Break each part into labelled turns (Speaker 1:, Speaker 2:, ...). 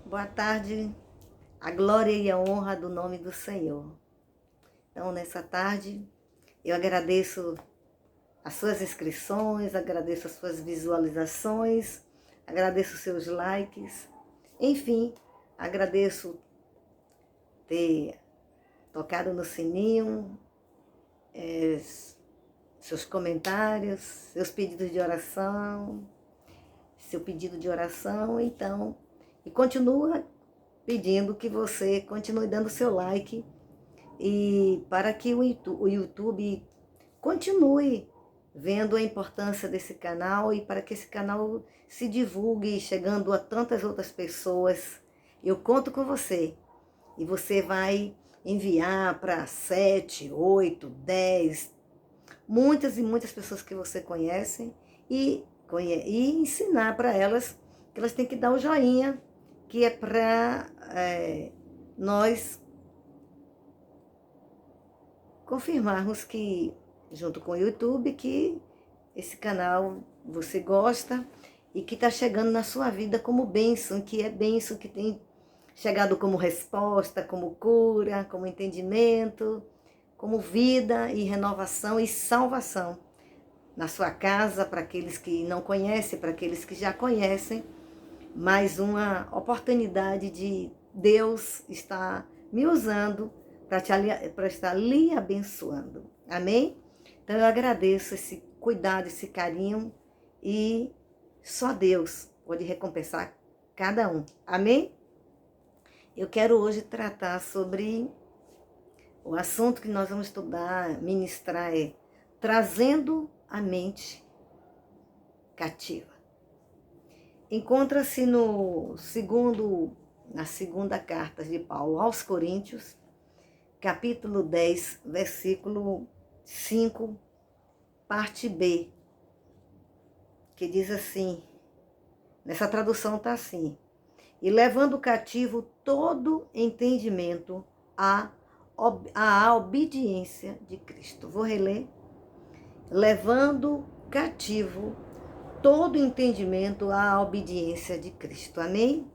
Speaker 1: Boa tarde, a glória e a honra do nome do Senhor. Então, nessa tarde, eu agradeço as suas inscrições, agradeço as suas visualizações, agradeço os seus likes, enfim, agradeço ter tocado no sininho, seus comentários, seus pedidos de oração, seu pedido de oração, então, e continua pedindo que você continue dando seu like e para que o YouTube continue vendo a importância desse canal e para que esse canal se divulgue, chegando a tantas outras pessoas. Eu conto com você e você vai enviar para 7, 8, 10, muitas e muitas pessoas que você conhece e ensinar para elas que elas têm que dar o joinha, que é para nós confirmarmos que, junto com o YouTube, que esse canal você gosta e que está chegando na sua vida como bênção, que é bênção, que tem chegado como resposta, como cura, como entendimento, como vida e renovação e salvação na sua casa, para aqueles que não conhecem, para aqueles que já conhecem. Mais uma oportunidade de Deus estar me usando para estar lhe abençoando. Amém? Então eu agradeço esse cuidado, esse carinho e só Deus pode recompensar cada um. Amém? Eu quero hoje tratar sobre o assunto que nós vamos estudar, ministrar, é trazendo a mente cativa. Encontra-se na segunda carta de Paulo aos Coríntios, capítulo 10, versículo 5, parte B, que diz assim, nessa tradução está assim: e levando cativo todo entendimento à obediência de Cristo. Vou reler. Levando cativo todo entendimento à obediência de Cristo. Amém?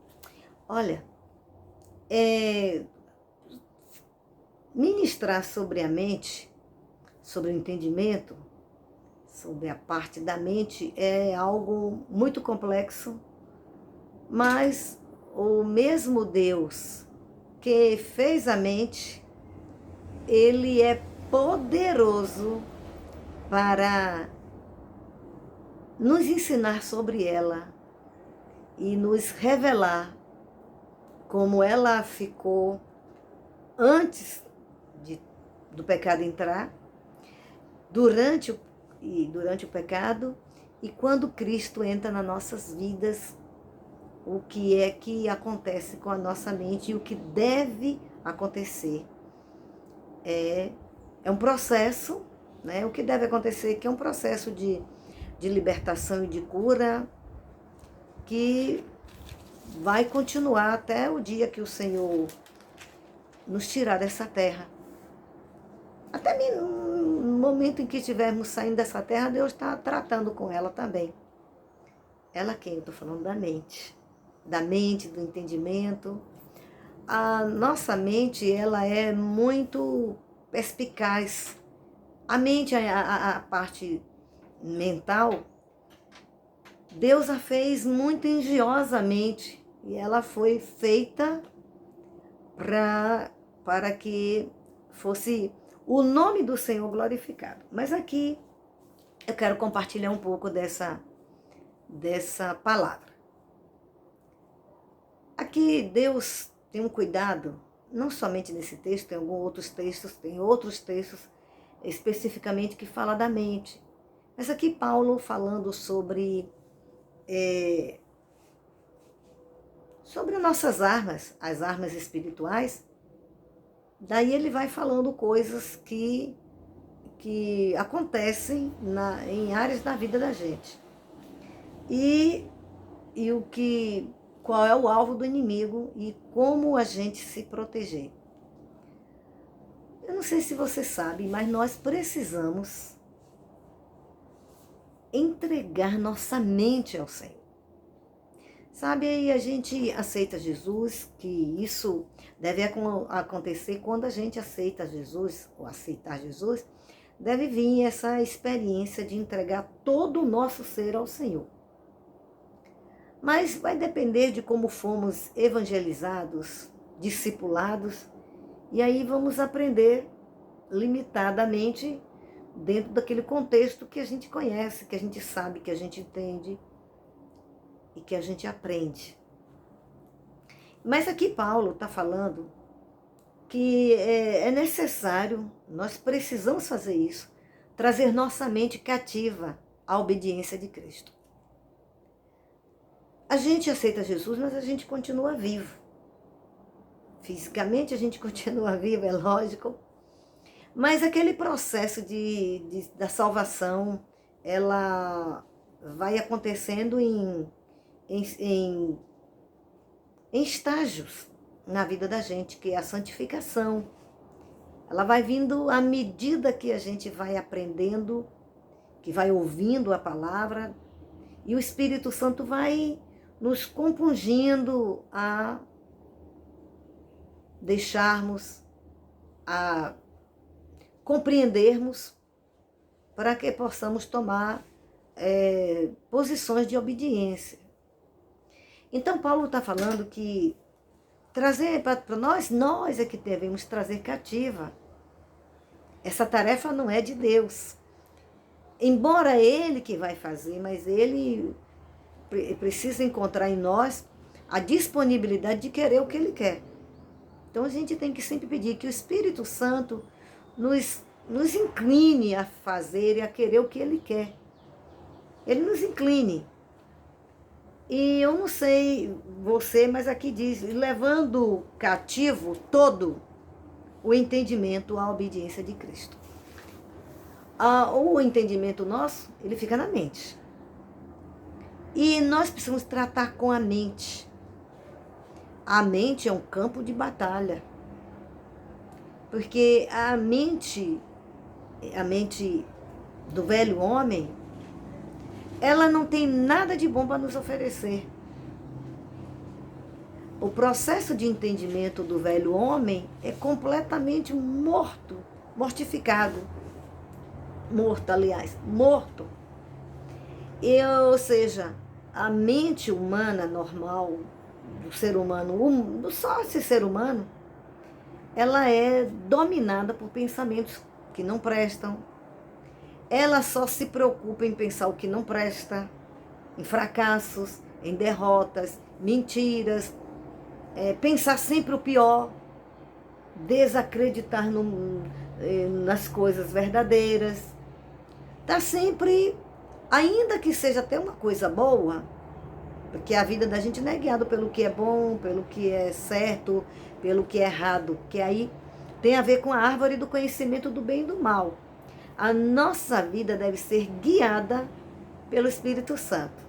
Speaker 1: Olha, ministrar sobre a mente, sobre o entendimento, sobre a parte da mente é algo muito complexo, mas o mesmo Deus que fez a mente, ele é poderoso para nos ensinar sobre ela e nos revelar como ela ficou antes do pecado entrar, durante o pecado e quando Cristo entra nas nossas vidas, o que é que acontece com a nossa mente e o que deve acontecer. É um processo, né? O que deve acontecer, que é um processo de libertação e de cura, que vai continuar até o dia que o Senhor nos tirar dessa terra. Até no momento em que estivermos saindo dessa terra, Deus está tratando com ela também. Ela quem? Eu estou falando da mente, do entendimento. A nossa mente, ela é muito perspicaz. A mente, a parte mental, Deus a fez muito engenhosamente e ela foi feita para que fosse o nome do Senhor glorificado. Mas aqui eu quero compartilhar um pouco dessa palavra. Aqui Deus tem um cuidado, não somente nesse texto, tem outros textos especificamente que fala da mente. Mas aqui Paulo falando sobre as nossas armas, as armas espirituais, daí ele vai falando coisas que acontecem em áreas da vida da gente. E qual é o alvo do inimigo e como a gente se proteger. Eu não sei se você sabe, mas nós precisamos entregar nossa mente ao Senhor. Sabe, aí a gente aceita Jesus, que isso deve acontecer quando a gente aceita Jesus, ou aceitar Jesus, deve vir essa experiência de entregar todo o nosso ser ao Senhor. Mas vai depender de como fomos evangelizados, discipulados, e aí vamos aprender limitadamente dentro daquele contexto que a gente conhece, que a gente sabe, que a gente entende e que a gente aprende. Mas aqui Paulo está falando que é necessário, nós precisamos fazer isso, trazer nossa mente cativa à obediência de Cristo. A gente aceita Jesus, mas a gente continua vivo. Fisicamente a gente continua vivo, é lógico. Mas aquele processo da salvação, ela vai acontecendo em estágios na vida da gente, que é a santificação. Ela vai vindo à medida que a gente vai aprendendo, que vai ouvindo a palavra, e o Espírito Santo vai nos compungindo a deixarmos, a compreendermos, para que possamos tomar posições de obediência. Então Paulo está falando que trazer para nós é que devemos trazer cativa. Essa tarefa não é de Deus. Embora Ele que vai fazer, mas Ele precisa encontrar em nós a disponibilidade de querer o que Ele quer. Então a gente tem que sempre pedir que o Espírito Santo nos incline a fazer e a querer o que Ele quer. Ele nos incline. E eu não sei você, mas aqui diz, levando cativo todo o entendimento à obediência de Cristo. O entendimento nosso, ele fica na mente. E nós precisamos tratar com a mente. A mente é um campo de batalha. Porque a mente do velho homem, ela não tem nada de bom para nos oferecer. O processo de entendimento do velho homem é completamente mortificado. Morto. Ou seja, a mente humana normal, do ser humano, só esse ser humano, ela é dominada por pensamentos que não prestam. Ela só se preocupa em pensar o que não presta, em fracassos, em derrotas, mentiras, pensar sempre o pior, desacreditar nas coisas verdadeiras. Está sempre, ainda que seja até uma coisa boa, porque a vida da gente não é guiada pelo que é bom, pelo que é certo, pelo que é errado, que aí tem a ver com a árvore do conhecimento do bem e do mal. A nossa vida deve ser guiada pelo Espírito Santo.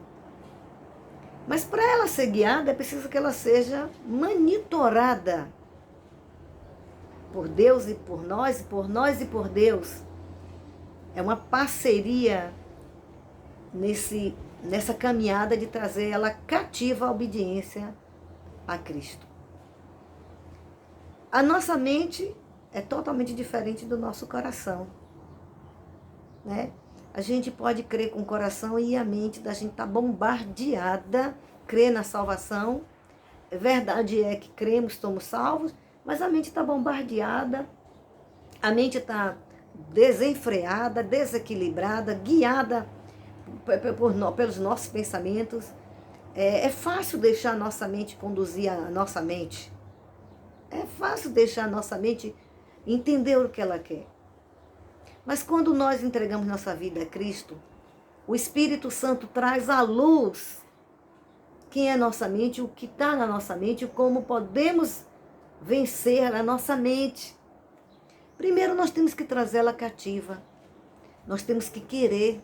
Speaker 1: Mas para ela ser guiada, é preciso que ela seja monitorada por Deus e por nós e por Deus. É uma parceria nessa caminhada de trazer ela cativa à obediência a Cristo. A nossa mente é totalmente diferente do nosso coração. Né? A gente pode crer com o coração e a mente da gente está bombardeada, crer na salvação. A verdade é que cremos, somos salvos, mas a mente está bombardeada, a mente está desenfreada, desequilibrada, guiada pelos nossos pensamentos. É fácil deixar a nossa mente conduzir a nossa mente. É fácil deixar a nossa mente entender o que ela quer. Mas quando nós entregamos nossa vida a Cristo, o Espírito Santo traz à luz quem é nossa mente, o que está na nossa mente, como podemos vencer a nossa mente. Primeiro nós temos que trazê-la cativa. Nós temos que querer.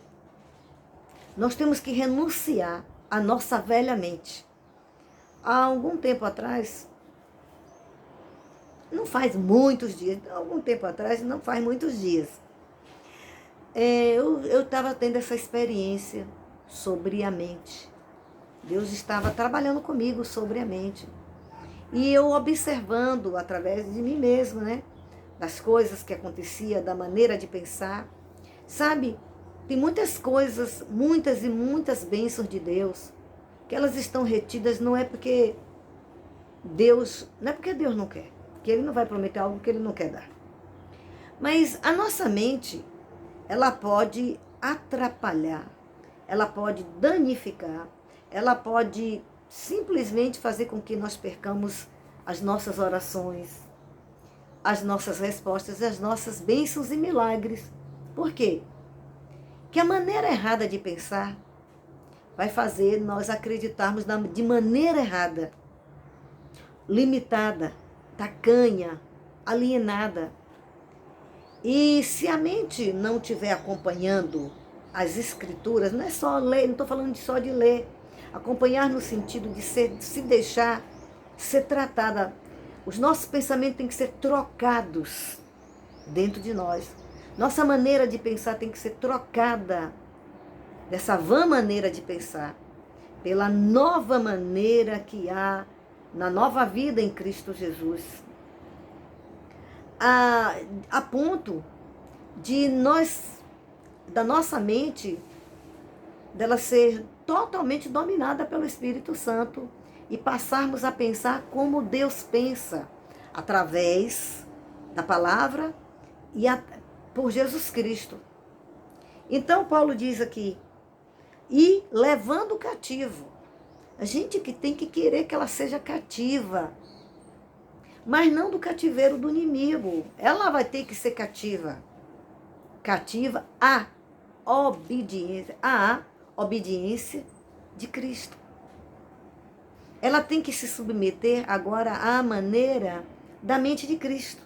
Speaker 1: Nós temos que renunciar à nossa velha mente. Há algum tempo atrás, não faz muitos dias, eu estava tendo essa experiência sobre a mente. Deus estava trabalhando comigo sobre a mente. E eu observando através de mim mesma, né? Das coisas que acontecia, da maneira de pensar. Sabe, tem muitas coisas, muitas e muitas bênçãos de Deus, que elas estão retidas, não é porque Deus não quer, que Ele não vai prometer algo que Ele não quer dar. Mas a nossa mente, ela pode atrapalhar, ela pode danificar, ela pode simplesmente fazer com que nós percamos as nossas orações, as nossas respostas, as nossas bênçãos e milagres. Por quê? Que a maneira errada de pensar vai fazer nós acreditarmos de maneira errada, limitada, tacanha, alienada. E se a mente não estiver acompanhando as escrituras, não é só ler, não estou falando só de ler, acompanhar no sentido de se deixar ser tratada. Os nossos pensamentos têm que ser trocados dentro de nós. Nossa maneira de pensar tem que ser trocada dessa vã maneira de pensar pela nova maneira que há na nova vida em Cristo Jesus. A ponto de da nossa mente, dela ser totalmente dominada pelo Espírito Santo e passarmos a pensar como Deus pensa, através da palavra e por Jesus Cristo. Então Paulo diz aqui, e levando cativo. A gente que tem que querer que ela seja cativa, mas não do cativeiro do inimigo. Ela vai ter que ser cativa. Cativa à obediência de Cristo. Ela tem que se submeter agora à maneira da mente de Cristo.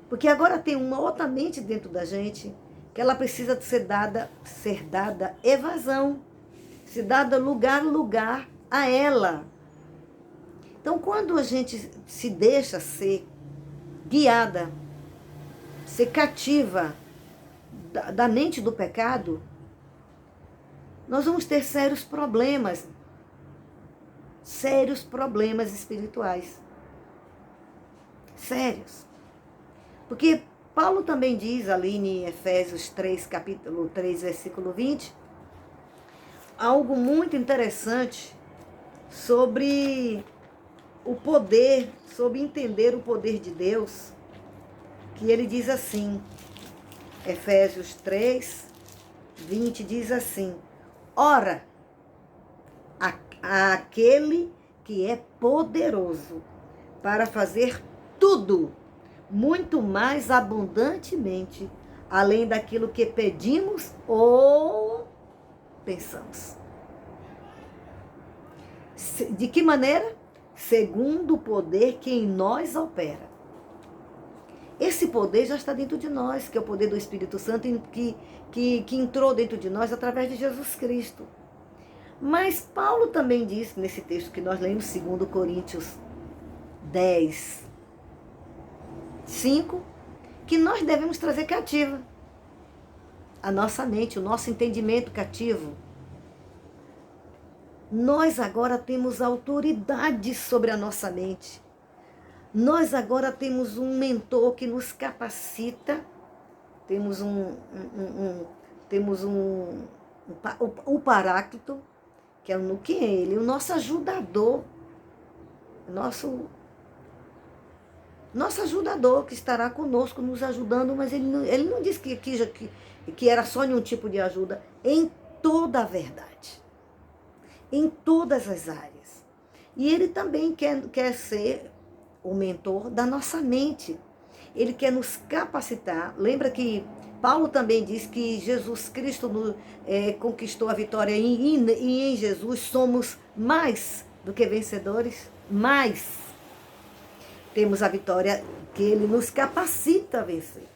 Speaker 1: Porque agora tem uma outra mente dentro da gente que ela precisa ser dada evasão, ser dada lugar a ela. Então, quando a gente se deixa ser guiada, ser cativa da mente do pecado, nós vamos ter sérios problemas espirituais. Sérios. Porque Paulo também diz ali em Efésios 3, capítulo 3, versículo 20, algo muito interessante sobre o poder, sobre entender o poder de Deus, que ele diz assim, Efésios 3, 20 diz assim, ora, aquele que é poderoso para fazer tudo, muito mais abundantemente, além daquilo que pedimos ou pensamos. De que maneira? Segundo o poder que em nós opera. Esse poder já está dentro de nós, que é o poder do Espírito Santo, que entrou dentro de nós através de Jesus Cristo. Mas Paulo também disse, nesse texto que nós lemos, 2 Coríntios 10, 5, que nós devemos trazer cativa a nossa mente, o nosso entendimento cativo. Nós agora temos autoridade sobre a nossa mente. Nós agora temos um mentor que nos capacita, temos o Paráclito, que é ele, o nosso ajudador, nosso ajudador que estará conosco, nos ajudando, mas ele não disse que era só em um tipo de ajuda, em toda a verdade, em todas as áreas. E ele também quer ser o mentor da nossa mente. Ele quer nos capacitar. Lembra que Paulo também diz que Jesus Cristo conquistou a vitória e em Jesus somos mais do que vencedores. Mais. Temos a vitória que ele nos capacita a vencer.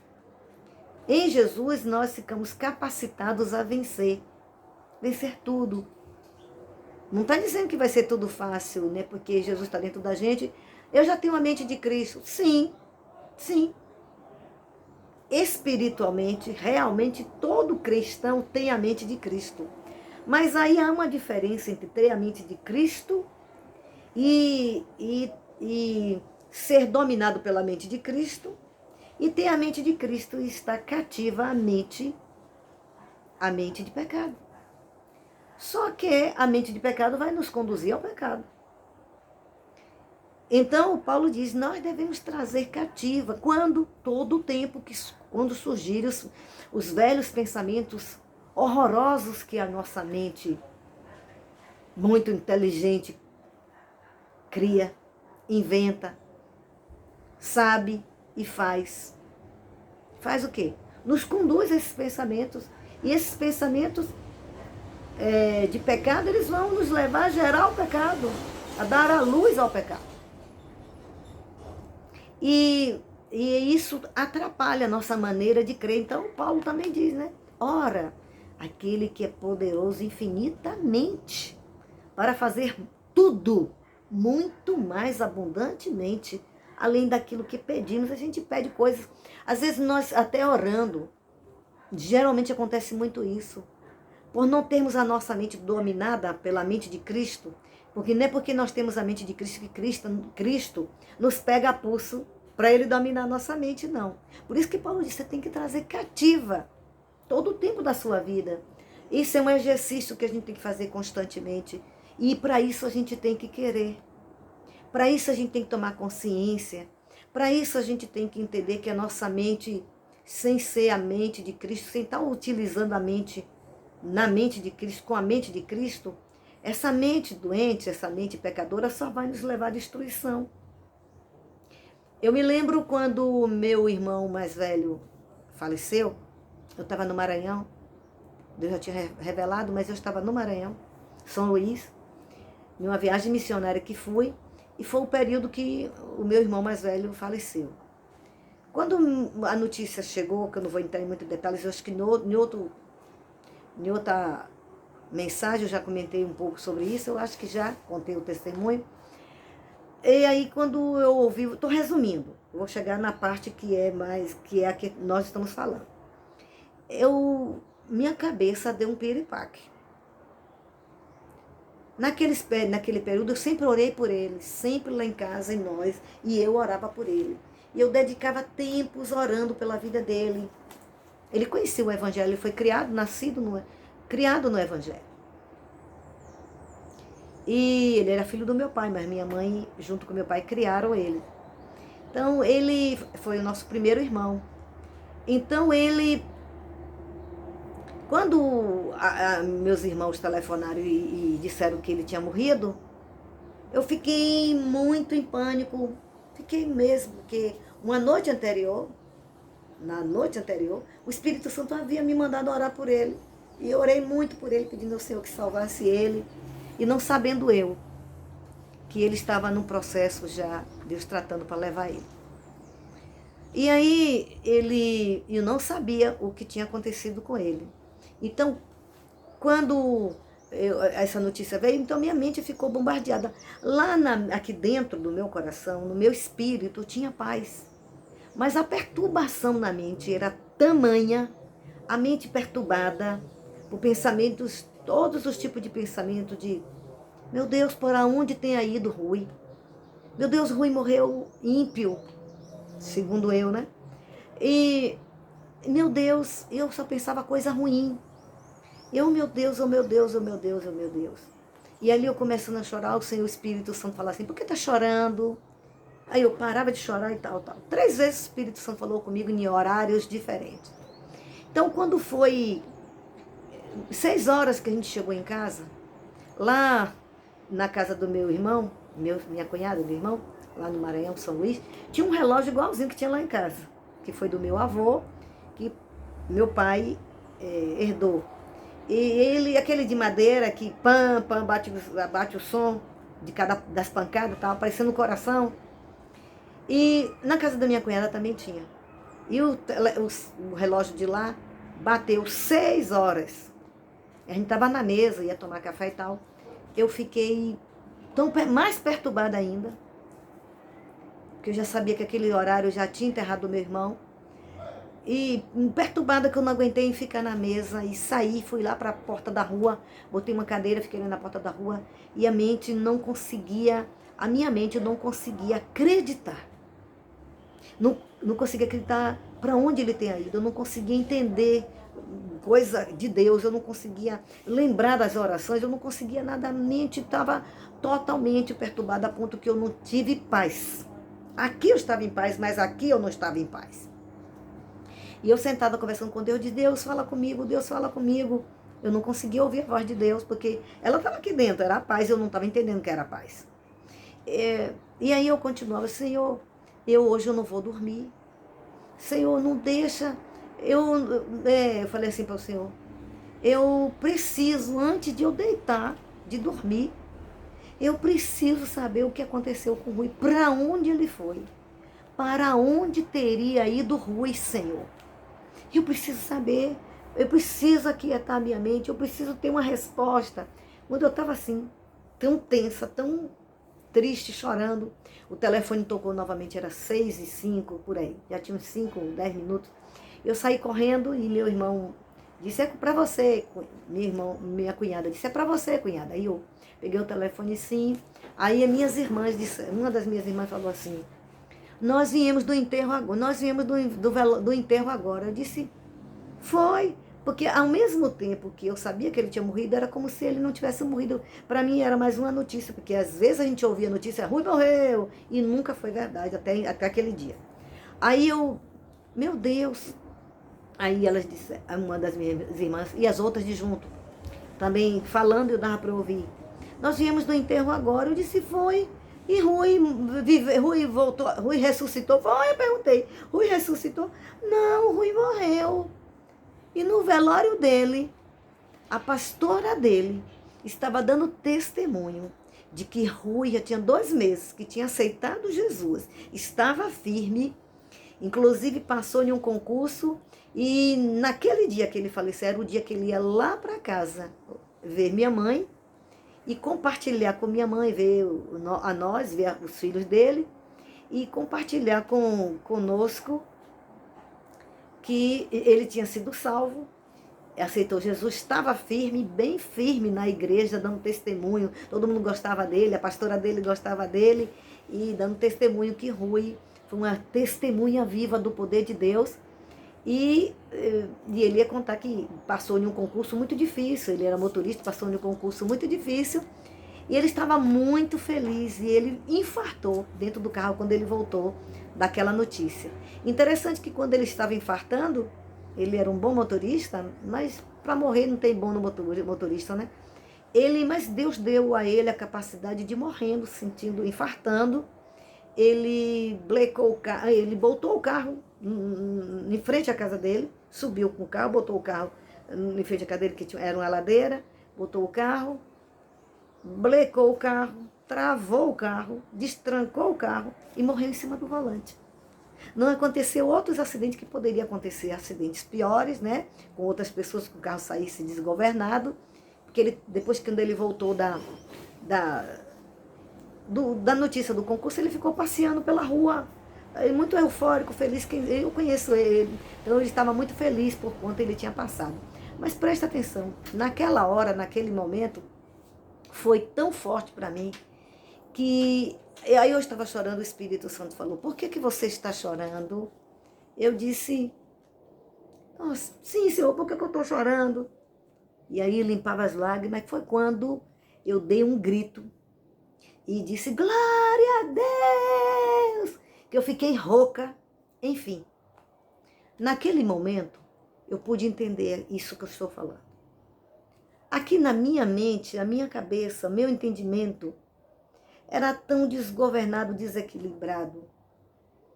Speaker 1: Em Jesus nós ficamos capacitados a vencer. Vencer tudo. Não está dizendo que vai ser tudo fácil, né? Porque Jesus está dentro da gente. Eu já tenho a mente de Cristo. Sim, sim. Espiritualmente, realmente, todo cristão tem a mente de Cristo. Mas aí há uma diferença entre ter a mente de Cristo e ser dominado pela mente de Cristo e ter a mente de Cristo e estar cativa a mente de pecado. Só que a mente de pecado vai nos conduzir ao pecado. Então, Paulo diz, nós devemos trazer cativa, todo o tempo, quando surgirem os velhos pensamentos horrorosos que a nossa mente, muito inteligente, cria, inventa, sabe e faz. Faz o quê? Nos conduz a esses pensamentos. E esses pensamentos de pecado, eles vão nos levar a gerar o pecado, a dar a luz ao pecado. E isso atrapalha a nossa maneira de crer. Então, Paulo também diz, né? Ora, aquele que é poderoso infinitamente para fazer tudo muito mais abundantemente, além daquilo que pedimos. A gente pede coisas, às vezes nós até orando, geralmente acontece muito isso, por não termos a nossa mente dominada pela mente de Cristo, porque não é porque nós temos a mente de Cristo que Cristo nos pega a pulso para ele dominar a nossa mente, não. Por isso que Paulo disse, você tem que trazer cativa todo o tempo da sua vida. Isso é um exercício que a gente tem que fazer constantemente. E para isso a gente tem que querer. Para isso a gente tem que tomar consciência. Para isso a gente tem que entender que a nossa mente, sem ser a mente de Cristo, sem estar utilizando a mente na mente de Cristo, com a mente de Cristo, essa mente doente, essa mente pecadora só vai nos levar à destruição. Eu me lembro quando o meu irmão mais velho faleceu, eu estava no Maranhão, Deus já tinha revelado, mas eu estava no Maranhão, São Luís, em uma viagem missionária que fui, e foi o período que o meu irmão mais velho faleceu. Quando a notícia chegou, que eu não vou entrar em muitos detalhes, eu acho que em outra mensagem eu já comentei um pouco sobre isso, eu acho que já contei o testemunho. E aí quando eu ouvi, estou resumindo, vou chegar na parte que é a que nós estamos falando. Minha cabeça deu um piripaque. Naquele período eu sempre orei por ele, sempre lá em casa, em nós, e eu orava por ele. E eu dedicava tempos orando pela vida dele. Ele conhecia o Evangelho, ele foi criado no Evangelho. E ele era filho do meu pai, mas minha mãe, junto com meu pai, criaram ele. Então, ele foi o nosso primeiro irmão. Então, quando meus irmãos telefonaram e disseram que ele tinha morrido, eu fiquei muito em pânico. Fiquei mesmo, porque na noite anterior, o Espírito Santo havia me mandado orar por ele. E eu orei muito por ele, pedindo ao Senhor que salvasse ele. E não sabendo eu que ele estava num processo já, Deus tratando para levar ele. E aí eu não sabia o que tinha acontecido com ele. Então, quando essa notícia veio, então minha mente ficou bombardeada. Aqui dentro do meu coração, no meu espírito, tinha paz. Mas a perturbação na mente era tamanha, a mente perturbada, por pensamentos, todos os tipos de pensamento de, meu Deus, por onde tenha ido Rui? Meu Deus, Rui morreu ímpio, segundo eu, né? E, meu Deus, eu só pensava coisa ruim. Meu Deus, oh meu Deus, oh meu Deus, oh meu Deus. E ali eu começando a chorar, o Senhor Espírito Santo falava assim, por que tá chorando? Aí eu parava de chorar e tal. 3 vezes o Espírito Santo falou comigo em horários diferentes. Então, quando foi 6 horas que a gente chegou em casa, lá na casa do meu irmão, minha cunhada, meu irmão, lá no Maranhão, São Luís, tinha um relógio igualzinho que tinha lá em casa, que foi do meu avô, que meu pai herdou. E ele, aquele de madeira, que pam, bate o som das pancadas, tava parecendo um coração. E na casa da minha cunhada também tinha. E o relógio de lá bateu 6 horas. A gente estava na mesa, ia tomar café e tal. Eu fiquei mais perturbada ainda, porque eu já sabia que aquele horário eu já tinha enterrado o meu irmão. E perturbada que eu não aguentei em ficar na mesa e saí, fui lá para a porta da rua, botei uma cadeira, fiquei ali na porta da rua e a minha mente não conseguia acreditar. Não conseguia acreditar para onde ele tenha ido, eu não conseguia entender coisa de Deus, eu não conseguia lembrar das orações, eu não conseguia nada, a mente estava totalmente perturbada a ponto que eu não tive paz. Aqui eu estava em paz, mas aqui eu não estava em paz. E eu sentada conversando com Deus, de Deus fala comigo, Deus fala comigo. Eu não conseguia ouvir a voz de Deus, porque ela estava aqui dentro, era a paz, eu não estava entendendo que era a paz. E aí eu continuava, Senhor, hoje eu não vou dormir. Senhor, não deixa. Eu falei assim para o Senhor, eu preciso, antes de eu deitar, de dormir, eu preciso saber o que aconteceu com o Rui, para onde ele foi, para onde teria ido o Rui, Senhor. Eu preciso saber, eu preciso aquietar a minha mente, eu preciso ter uma resposta. Quando eu estava assim, tão tensa, tão triste, chorando, o telefone tocou novamente, era 6h05, por aí, já tinha uns 5, 10 minutos. Eu saí correndo e meu irmão disse, é para você, minha cunhada disse, é para você, cunhada. Aí eu peguei o telefone sim, aí uma das minhas irmãs falou assim, nós viemos do enterro agora, do enterro agora. Eu disse, foi, porque ao mesmo tempo que eu sabia que ele tinha morrido, era como se ele não tivesse morrido. Para mim era mais uma notícia, porque às vezes a gente ouvia a notícia, Rui morreu, e nunca foi verdade, até aquele dia. Aí eu, meu Deus, aí elas disseram, uma das minhas irmãs, e as outras de junto, também falando, eu dava para ouvir. Nós viemos do enterro agora, eu disse, foi. E Rui voltou, Rui ressuscitou? Foi, eu perguntei. Rui ressuscitou? Não, Rui morreu. E no velório dele, a pastora dele estava dando testemunho de que Rui já tinha 2 meses que tinha aceitado Jesus, estava firme, inclusive passou em um concurso e naquele dia que ele faleceu, era o dia que ele ia lá para casa ver minha mãe e compartilhar com minha mãe, ver a nós, ver os filhos dele e compartilhar conosco que ele tinha sido salvo, aceitou Jesus, estava firme, bem firme na igreja, dando testemunho, todo mundo gostava dele, a pastora dele gostava dele, e dando testemunho que Rui foi uma testemunha viva do poder de Deus, e ele ia contar que passou em um concurso muito difícil, ele era motorista, passou em um concurso muito difícil, e ele estava muito feliz, e ele infartou dentro do carro quando ele voltou daquela notícia. Interessante que quando ele estava infartando, ele era um bom motorista, mas para morrer não tem bom no motorista, né? Mas Deus deu a ele a capacidade de morrendo, sentindo, infartando. Ele blecou o carro, ele botou o carro em frente à casa dele, subiu com o carro, botou o carro em frente à casa dele, que era uma ladeira, botou o carro, blecou o carro, travou o carro, destrancou o carro e morreu em cima do volante. Não aconteceu outros acidentes que poderiam acontecer, acidentes piores, né? Com outras pessoas, que o carro saísse desgovernado, porque depois que ele voltou da notícia do concurso, ele ficou passeando pela rua, muito eufórico, feliz, eu conheço ele, então ele estava muito feliz por conta ele tinha passado. Mas presta atenção, naquela hora, naquele momento, foi tão forte para mim, que aí eu estava chorando, o Espírito Santo falou, por que você está chorando? Eu disse, sim, Senhor, por que eu estou chorando? E aí limpava as lágrimas, foi quando eu dei um grito e disse, glória a Deus, que eu fiquei rouca, enfim. Naquele momento, eu pude entender isso que eu estou falando. Aqui na minha mente, na minha cabeça, meu entendimento, era tão desgovernado, desequilibrado,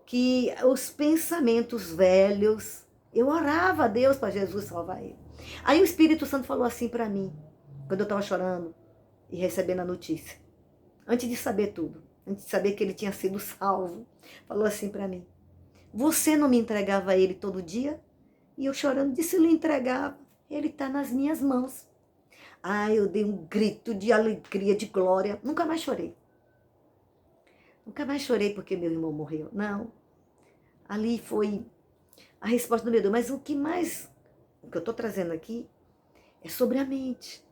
Speaker 1: que os pensamentos velhos, eu orava a Deus para Jesus salvar ele. Aí o Espírito Santo falou assim para mim, quando eu estava chorando e recebendo a notícia, antes de saber tudo, antes de saber que ele tinha sido salvo, falou assim para mim, você não me entregava a ele todo dia? E eu chorando, disse, eu lhe entregava, ele está nas minhas mãos. Eu dei um grito de alegria, de glória, nunca mais chorei. Nunca mais chorei porque meu irmão morreu, não. Ali foi a resposta do meu Deus. Mas o que eu estou trazendo aqui é sobre a mente.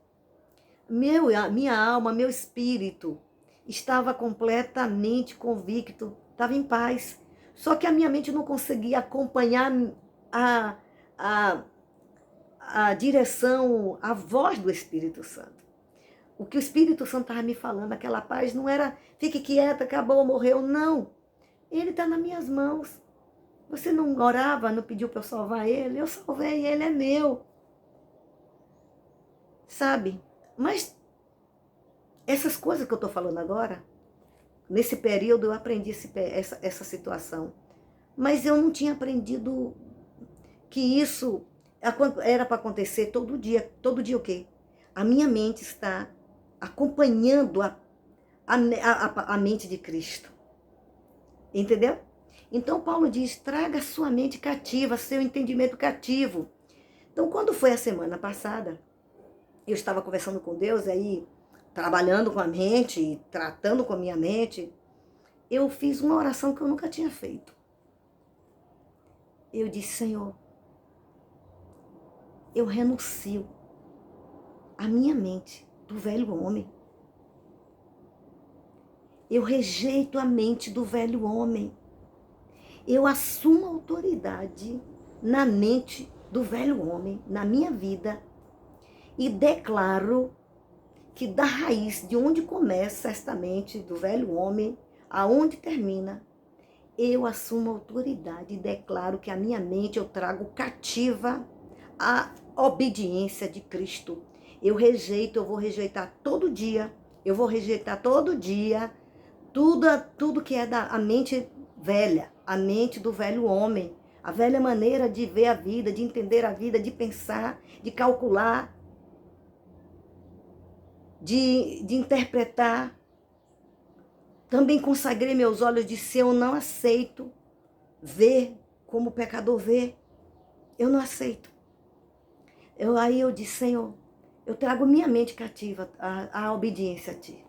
Speaker 1: Minha alma, meu espírito estava completamente convicto, estava em paz. Só que a minha mente não conseguia acompanhar a, a, a direção, a voz do Espírito Santo. O que o Espírito Santo estava me falando, aquela paz, não era fique quieta, acabou, morreu, não. Ele está nas minhas mãos. Você não orava, não pediu para eu salvar ele? Eu salvei, ele é meu. Sabe? Mas essas coisas que eu estou falando agora, nesse período eu aprendi essa situação. Mas eu não tinha aprendido que isso era para acontecer todo dia. Todo dia o quê? A minha mente está acompanhando a mente de Cristo. Entendeu? Então Paulo diz, traga sua mente cativa, seu entendimento cativo. Então quando foi a semana passada, eu estava conversando com Deus, aí trabalhando com a mente, tratando com a minha mente, eu fiz uma oração que eu nunca tinha feito. Eu disse, Senhor, eu renuncio a minha mente do velho homem. Eu rejeito a mente do velho homem. Eu assumo autoridade na mente do velho homem, na minha vida, e declaro que da raiz, de onde começa esta mente do velho homem, aonde termina, eu assumo autoridade e declaro que a minha mente eu trago cativa à obediência de Cristo. Eu vou rejeitar todo dia, tudo que é da mente velha, a mente do velho homem, a velha maneira de ver a vida, de entender a vida, de pensar, de calcular, de interpretar. Também consagrei meus olhos de se eu não aceito ver como o pecador vê. Eu não aceito. Aí eu disse, Senhor, eu trago minha mente cativa à obediência a Ti.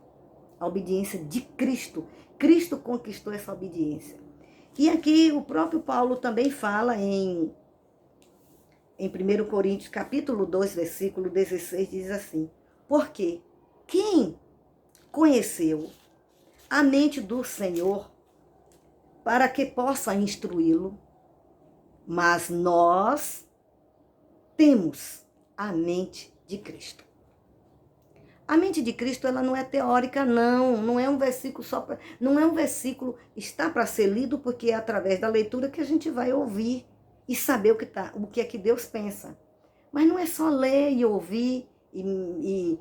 Speaker 1: A obediência de Cristo. Cristo conquistou essa obediência. E aqui o próprio Paulo também fala em 1 Coríntios, capítulo 2, versículo 16, diz assim, porque quem conheceu a mente do Senhor para que possa instruí-lo, mas nós temos a mente de Cristo. A mente de Cristo, ela não é teórica, não é um versículo não é um versículo, está para ser lido, porque é através da leitura que a gente vai ouvir e saber o que é que Deus pensa. Mas não é só ler e ouvir e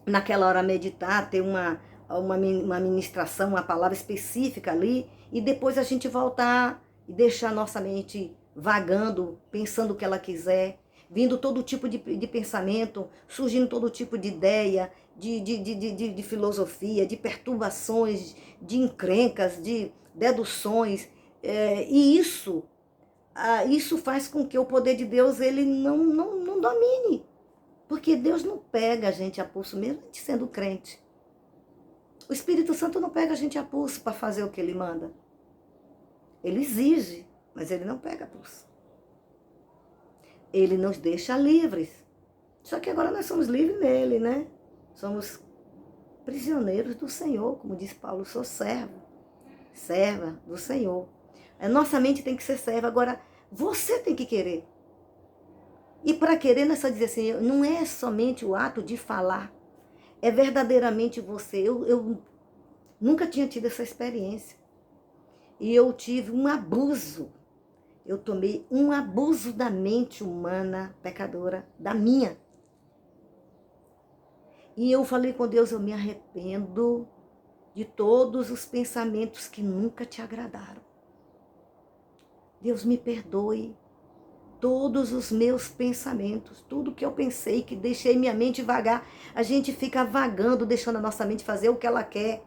Speaker 1: naquela hora meditar, ter uma ministração, uma palavra específica ali, e depois a gente voltar e deixar a nossa mente vagando, pensando o que ela quiser, vindo todo tipo de pensamento, surgindo todo tipo de ideia, de filosofia, de perturbações, de encrencas, de deduções, e isso faz com que o poder de Deus ele não domine, porque Deus não pega a gente a pulso, mesmo a gente sendo crente. O Espírito Santo não pega a gente a pulso para fazer o que Ele manda. Ele exige, mas Ele não pega a pulso. Ele nos deixa livres. Só que agora nós somos livres nele, né? Somos prisioneiros do Senhor, como diz Paulo, sou serva do Senhor. A nossa mente tem que ser serva, agora você tem que querer. E para querer, não é só dizer assim, não é somente o ato de falar, é verdadeiramente você. Eu nunca tinha tido essa experiência. E eu tive um abuso. Eu tomei um abuso da mente humana pecadora, da minha. E eu falei com Deus, eu me arrependo de todos os pensamentos que nunca te agradaram. Deus me perdoe. Todos os meus pensamentos, tudo que eu pensei, que deixei minha mente vagar, a gente fica vagando, deixando a nossa mente fazer o que ela quer.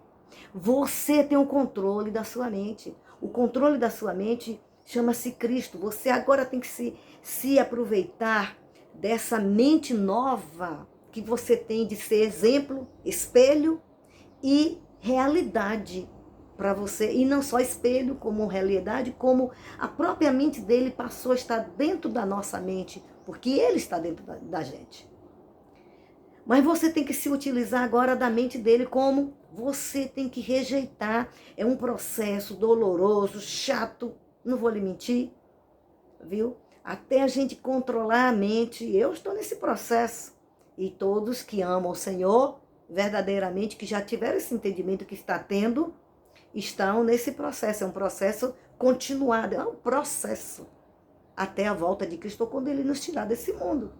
Speaker 1: Você tem o controle da sua mente. O controle da sua mente chama-se Cristo. Você agora tem que se aproveitar dessa mente nova que você tem de ser exemplo, espelho e realidade para você, e não só espelho como realidade, como a própria mente dele passou a estar dentro da nossa mente, porque ele está dentro da gente. Mas você tem que se utilizar agora da mente dele como você tem que rejeitar. É um processo doloroso, chato, não vou lhe mentir, viu? Até a gente controlar a mente, eu estou nesse processo. E todos que amam o Senhor, verdadeiramente, que já tiveram esse entendimento que está tendo, estão nesse processo. É um processo continuado, é um processo até a volta de Cristo, quando ele nos tirar desse mundo.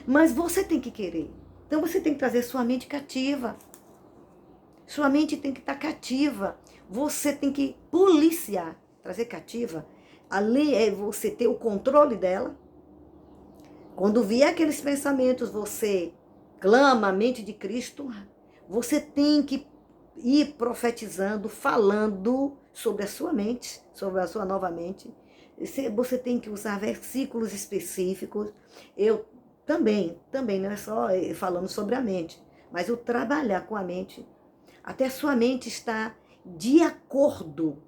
Speaker 1: Mas você tem que querer. Então você tem que trazer sua mente cativa. Sua mente tem que estar cativa. Você tem que policiar, trazer cativa. Ali é você ter o controle dela. Quando vier aqueles pensamentos, você clama a mente de Cristo. Você tem que ir profetizando, falando sobre a sua mente, sobre a sua nova mente. Você tem que usar versículos específicos. Eu também não é só falando sobre a mente, mas o trabalhar com a mente, até a sua mente estar de acordo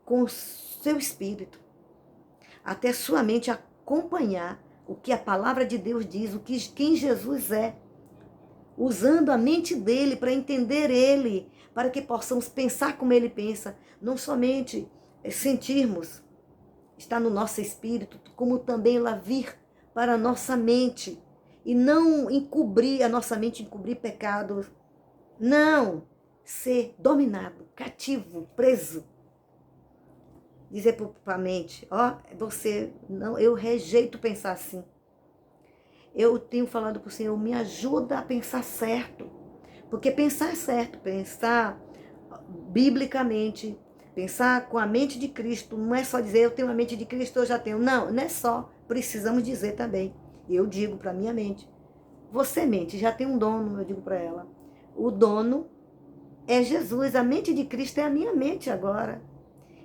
Speaker 1: com o seu espírito, até a sua mente acompanhar o que a palavra de Deus diz, quem Jesus é, usando a mente dele para entender ele, para que possamos pensar como ele pensa, não somente sentirmos, está no nosso espírito, como também ela vir para a nossa mente, e não encobrir a nossa mente, encobrir pecados, não, ser dominado, cativo, preso. Dizer para a mente, ó, você, não, eu rejeito pensar assim. Eu tenho falado para o Senhor, me ajuda a pensar certo, porque pensar é certo, pensar biblicamente, pensar com a mente de Cristo, não é só dizer eu tenho a mente de Cristo, eu já tenho. Não, não é só. Precisamos dizer também. E eu digo para a minha mente, você mente, já tem um dono, eu digo para ela. O dono é Jesus, a mente de Cristo é a minha mente agora.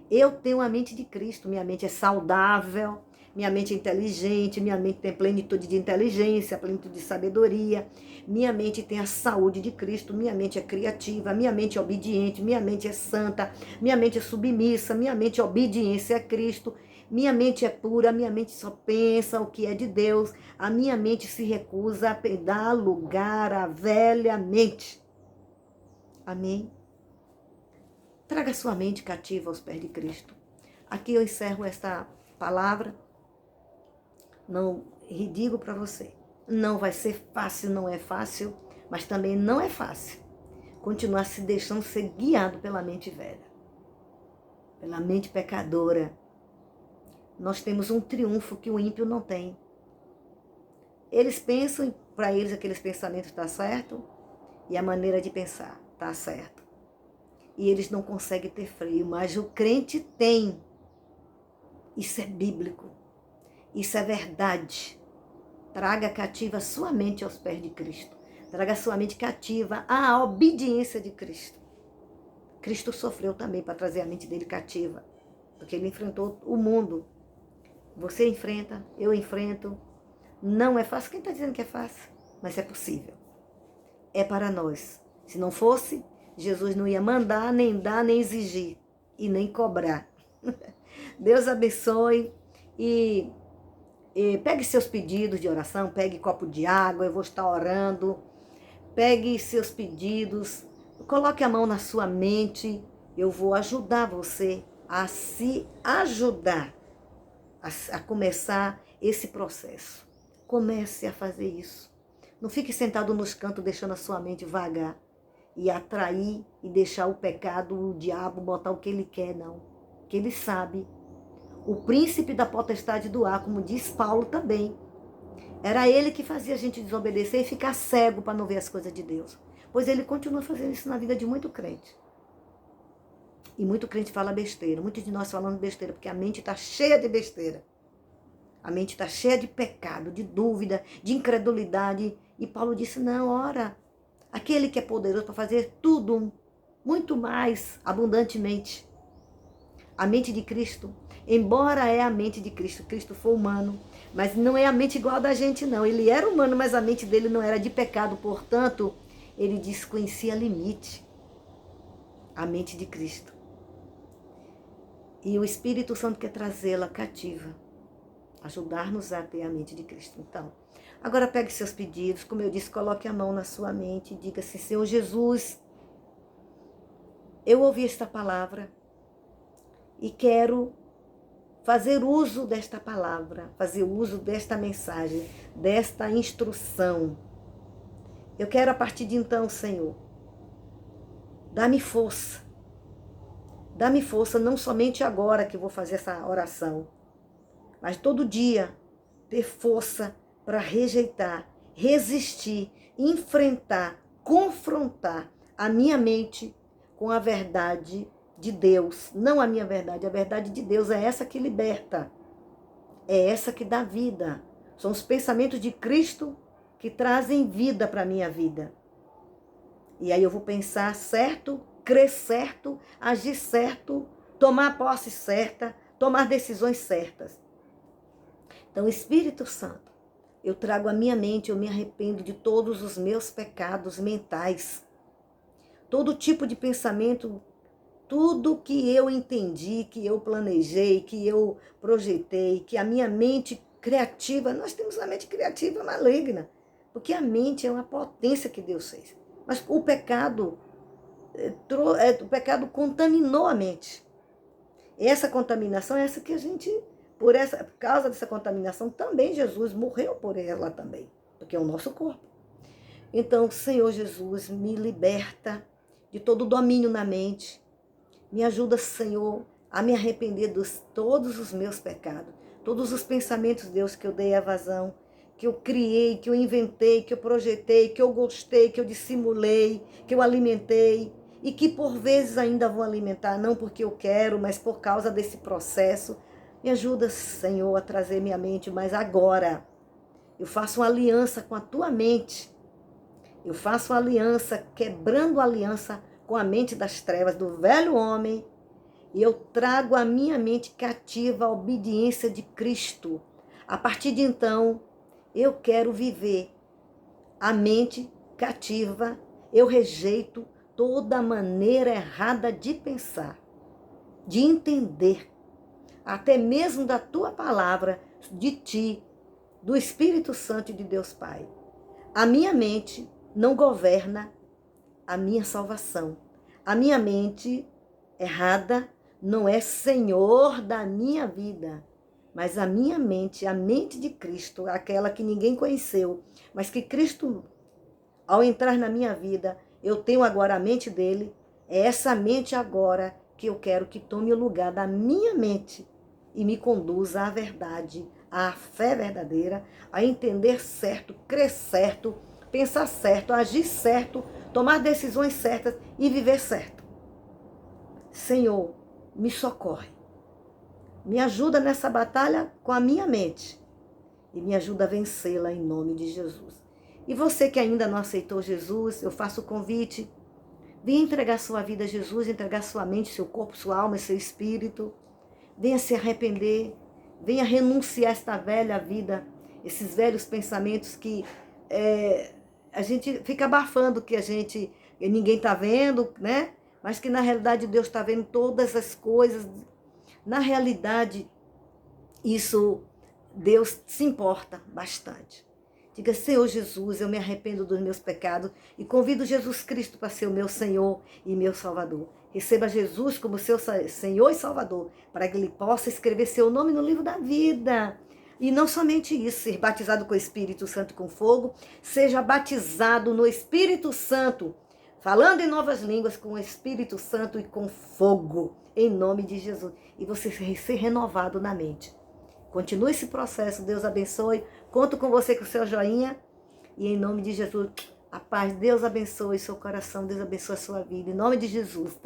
Speaker 1: Eu tenho a mente de Cristo, minha mente é saudável, minha mente é inteligente, minha mente tem plenitude de inteligência, plenitude de sabedoria, minha mente tem a saúde de Cristo, minha mente é criativa, minha mente é obediente, minha mente é santa, minha mente é submissa, minha mente é obediência a Cristo, minha mente é pura, minha mente só pensa o que é de Deus, a minha mente se recusa a dar lugar à velha mente. Amém? Traga sua mente cativa aos pés de Cristo. Aqui eu encerro esta palavra. Não digo para você, não vai ser fácil, não é fácil, mas também não é fácil continuar se deixando ser guiado pela mente velha, pela mente pecadora. Nós temos um triunfo que o ímpio não tem. Eles pensam, para eles aqueles pensamentos estão certo, e a maneira de pensar está certo. E eles não conseguem ter freio, mas o crente tem. Isso é bíblico. Isso é verdade. Traga cativa sua mente aos pés de Cristo. Traga sua mente cativa à obediência de Cristo. Cristo sofreu também para trazer a mente dele cativa, porque ele enfrentou o mundo. Você enfrenta, eu enfrento. Não é fácil. Quem está dizendo que é fácil? Mas é possível. É para nós. Se não fosse, Jesus não ia mandar, nem dar, nem exigir. E nem cobrar. Deus abençoe. E pegue seus pedidos de oração. Pegue copo de água. Eu vou estar orando. Pegue seus pedidos. Coloque a mão na sua mente. Eu vou ajudar você a se ajudar. A começar esse processo. Comece a fazer isso. Não fique sentado nos cantos deixando a sua mente vagar e atrair e deixar o pecado, o diabo, botar o que ele quer, não. Que ele sabe. O príncipe da potestade do ar, como diz Paulo também, era ele que fazia a gente desobedecer e ficar cego para não ver as coisas de Deus. Pois ele continua fazendo isso na vida de muito crente. E muito crente fala besteira. Muitos de nós falamos besteira, porque a mente está cheia de besteira. A mente está cheia de pecado, de dúvida, de incredulidade. E Paulo disse, não, ora, aquele que é poderoso para fazer tudo, muito mais abundantemente. A mente de Cristo, embora é a mente de Cristo, Cristo foi humano, mas não é a mente igual a da gente, não. Ele era humano, mas a mente dele não era de pecado, portanto, ele desconhecia limite. a mente de Cristo. E o Espírito Santo quer trazê-la cativa, ajudar-nos a ter a mente de Cristo. Então, agora pegue seus pedidos, como eu disse, coloque a mão na sua mente e diga assim: Senhor Jesus, eu ouvi esta palavra e quero fazer uso desta palavra, fazer uso desta mensagem, desta instrução. Eu quero a partir de então, Senhor, dá-me força. Dá-me força não somente agora que eu vou fazer essa oração, mas todo dia ter força para rejeitar, resistir, enfrentar, confrontar a minha mente com a verdade de Deus. Não a minha verdade, a verdade de Deus é essa que liberta, é essa que dá vida. São os pensamentos de Cristo que trazem vida para a minha vida. E aí eu vou pensar certo, crer certo, agir certo, tomar posse certa, tomar decisões certas. Então, Espírito Santo, eu trago à minha mente, eu me arrependo de todos os meus pecados mentais. Todo tipo de pensamento, tudo que eu entendi, que eu planejei, que eu projetei, que a minha mente criativa, nós temos uma mente criativa maligna, porque a mente é uma potência que Deus fez. Mas o pecado contaminou a mente. Essa contaminação é essa que a gente, por causa dessa contaminação, também Jesus morreu por ela também, porque é o nosso corpo. Então, Senhor Jesus, me liberta de todo domínio na mente. Me ajuda, Senhor, a me arrepender de todos os meus pecados, todos os pensamentos, Deus, que eu dei a vazão, que eu criei, que eu inventei, que eu projetei, que eu gostei, que eu dissimulei, que eu alimentei e que por vezes ainda vou alimentar, não porque eu quero, mas por causa desse processo. Me ajuda, Senhor, a trazer minha mente, mas agora eu faço uma aliança com a tua mente. Eu faço uma aliança, quebrando a aliança com a mente das trevas, do velho homem, e eu trago a minha mente cativa à obediência de Cristo. A partir de então, eu quero viver a mente cativa, eu rejeito toda maneira errada de pensar, de entender, até mesmo da tua palavra, de ti, do Espírito Santo e de Deus Pai. A minha mente não governa a minha salvação. A minha mente errada não é senhor da minha vida, mas a minha mente, a mente de Cristo, aquela que ninguém conheceu, mas que Cristo, ao entrar na minha vida, eu tenho agora a mente dele. É essa mente agora que eu quero que tome o lugar da minha mente e me conduza à verdade, à fé verdadeira, a entender certo, crer certo, pensar certo, agir certo, tomar decisões certas e viver certo. Senhor, me socorre. Me ajuda nessa batalha com a minha mente e me ajuda a vencê-la em nome de Jesus. E você que ainda não aceitou Jesus, eu faço o convite, venha entregar sua vida a Jesus, entregar sua mente, seu corpo, sua alma e seu espírito. Venha se arrepender, venha renunciar a esta velha vida, esses velhos pensamentos que a gente fica abafando, que ninguém está vendo, né? Mas que na realidade Deus está vendo todas as coisas. Na realidade, Deus se importa bastante. Diga: Senhor Jesus, eu me arrependo dos meus pecados e convido Jesus Cristo para ser o meu Senhor e meu Salvador. Receba Jesus como seu Senhor e Salvador, para que Ele possa escrever seu nome no livro da vida. E não somente isso, ser batizado com o Espírito Santo e com fogo, seja batizado no Espírito Santo, falando em novas línguas com o Espírito Santo e com fogo, em nome de Jesus. E você ser renovado na mente. Continue esse processo, Deus abençoe. Conto com você com o seu joinha. E em nome de Jesus, a paz, Deus abençoe seu coração, Deus abençoe a sua vida. Em nome de Jesus.